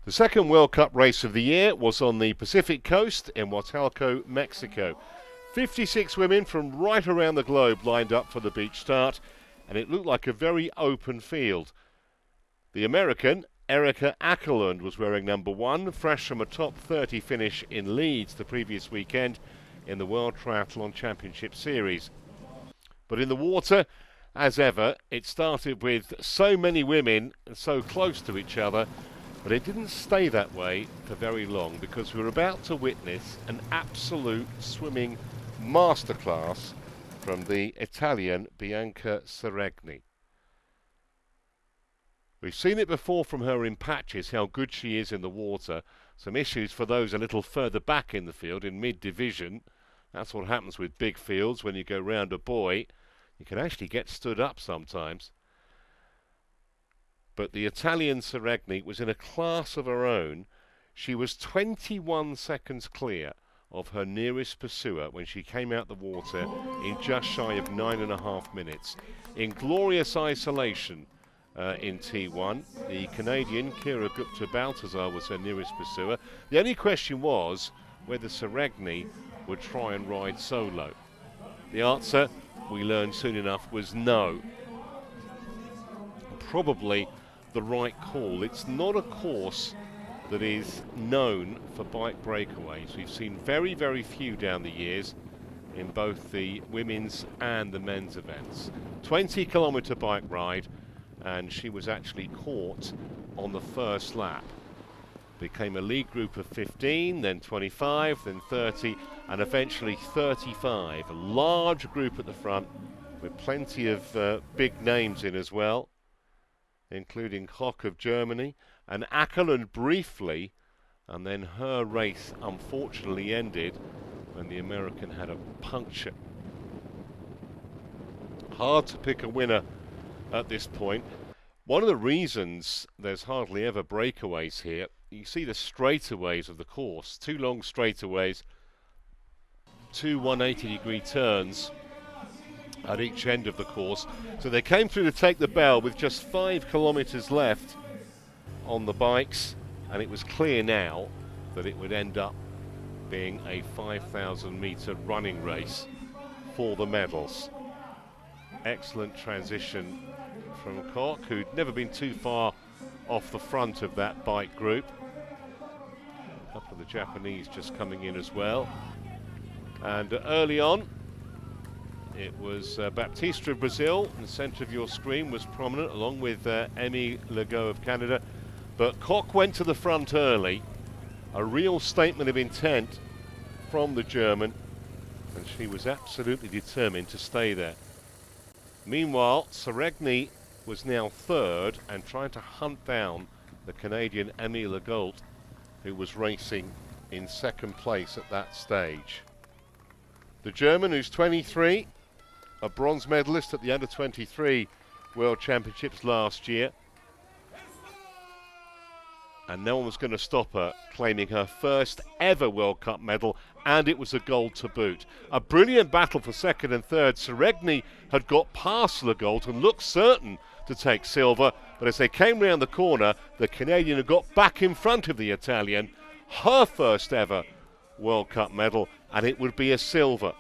The second World Cup race of the year was on the Pacific coast in Huatulco, Mexico. 56 women from right around the globe lined up for the beach start, and it looked like a very open field. The American, Annika Koch was wearing number 1, fresh from a top 30 finish in Leeds the previous weekend in the World Triathlon Championship Series. But in the water, as ever, it started with so many women so close to each other, but it didn't stay that way for very long, because we were about to witness an absolute swimming masterclass from the Italian Bianca Seregni. We've seen it before from her in patches, how good she is in the water. Some issues for those a little further back in the field, in mid-division. That's what happens with big fields when you go round a buoy. You can actually get stood up sometimes. But the Italian Seregni was in a class of her own. She was 21 seconds clear of her nearest pursuer when she came out the water in just shy of 9.5 minutes. In glorious isolation in T1, the Canadian Kira Gupta-Baltazar was her nearest pursuer. The only question was whether Seregni would try and ride solo. The answer, we learned soon enough, was no. Probably the right call. It's not a course that is known for bike breakaways. We've seen very, very few down the years in both the women's and the men's events. 20-kilometre bike ride, and she was actually caught on the first lap. Became a lead group of 15, then 25, then 30, and eventually 35. A large group at the front with plenty of big names in as well, including Koch of Germany, and Ackland briefly, and then her race unfortunately ended when the American had a puncture. Hard to pick a winner at this point. One of the reasons there's hardly ever breakaways here, you see the straightaways of the course, 2 long straightaways, 2 180-degree turns at each end of the course. So they came through to take the bell with just 5 kilometres left on the bikes, and it was clear now that it would end up being a 5,000-metre running race for the medals. Excellent transition from Koch, who'd never been too far off the front of that bike group. A couple of the Japanese just coming in as well. And early on, it was Baptista of Brazil in the centre of your screen was prominent, along with Emy Legault of Canada. But Koch went to the front early, a real statement of intent from the German, and she was absolutely determined to stay there. Meanwhile, Seregni was now third and trying to hunt down the Canadian Emy Legault, who was racing in second place at that stage. The German, who's 23, a bronze medalist at the Under-23 World Championships last year. And no one was going to stop her, claiming her first ever World Cup medal, and it was a gold to boot. A brilliant battle for second and third. Seregni had got past Legault and looked certain to take silver, but as they came round the corner, the Canadian had got back in front of the Italian, her first ever World Cup medal, and it would be a silver.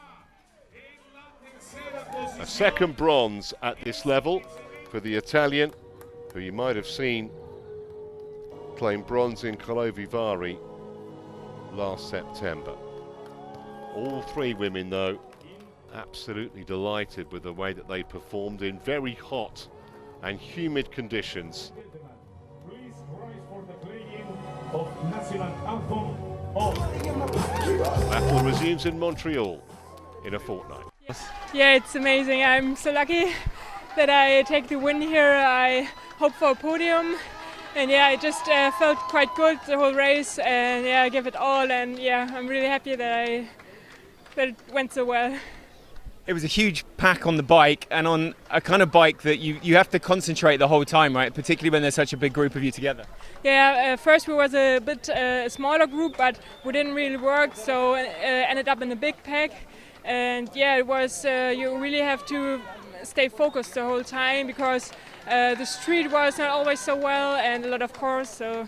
A second bronze at this level for the Italian, who you might have seen claim bronze in Calovivari last September. All 3 women, though, absolutely delighted with the way that they performed in very hot and humid conditions. Battle resumes in Montreal in a fortnight. Yeah, it's amazing. I'm so lucky that I take the win here. I hope for a podium. And yeah, I just felt quite good the whole race, and yeah, I gave it all, and yeah, I'm really happy that it went so well. It was a huge pack on the bike, and on a kind of bike that you have to concentrate the whole time, right? Particularly when there's such a big group of you together. Yeah, first we was a bit smaller group, but we didn't really work, so ended up in a big pack. And yeah, it was you really have to stay focused the whole time, because the street was not always so well and a lot of course, so